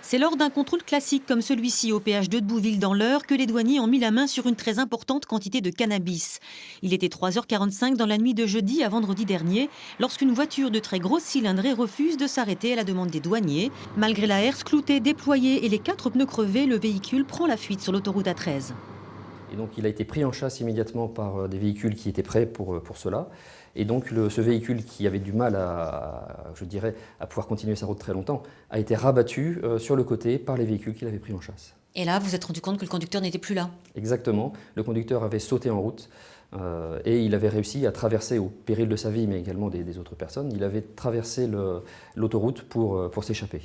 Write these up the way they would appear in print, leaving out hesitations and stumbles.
C'est lors d'un contrôle classique comme celui-ci au péage 2 de Bouville dans l'Eure que les douaniers ont mis la main sur une très importante quantité de cannabis. Il était 3h45 dans la nuit de jeudi à vendredi dernier lorsqu'une voiture de très grosse cylindrée refuse de s'arrêter à la demande des douaniers. Malgré la herse cloutée, déployée et les 4 pneus crevés, le véhicule prend la fuite sur l'autoroute A13. Et donc il a été pris en chasse immédiatement par des véhicules qui étaient prêts pour cela. Et donc ce véhicule qui avait du mal à pouvoir continuer sa route très longtemps a été rabattu sur le côté par les véhicules qu'il avait pris en chasse. Et là, vous vous êtes rendu compte que le conducteur n'était plus là? Exactement, le conducteur avait sauté en route et il avait réussi à traverser, au péril de sa vie mais également des autres personnes, il avait traversé l'autoroute pour s'échapper.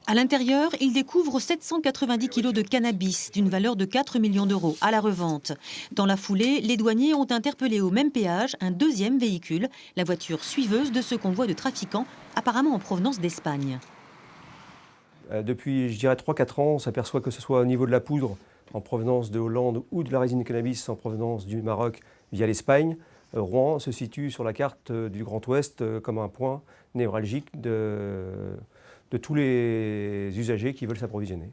À l'intérieur, il découvre 790 kilos de cannabis d'une valeur de 4 millions d'euros à la revente. Dans la foulée, les douaniers ont interpellé au même péage un deuxième véhicule, la voiture suiveuse de ce convoi de trafiquants, apparemment en provenance d'Espagne. Depuis, je dirais, 3-4 ans, on s'aperçoit que ce soit au niveau de la poudre en provenance de Hollande ou de la résine de cannabis en provenance du Maroc via l'Espagne, Rouen se situe sur la carte du Grand Ouest comme un point névralgique de tous les usagers qui veulent s'approvisionner.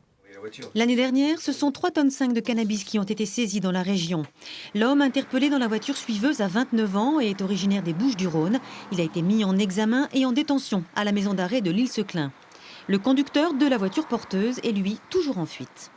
L'année dernière, ce sont 3,5 tonnes de cannabis qui ont été saisis dans la région. L'homme interpellé dans la voiture suiveuse a 29 ans et est originaire des Bouches-du-Rhône. Il a été mis en examen et en détention à la maison d'arrêt de l'Île-Seclin. Le conducteur de la voiture porteuse est lui toujours en fuite.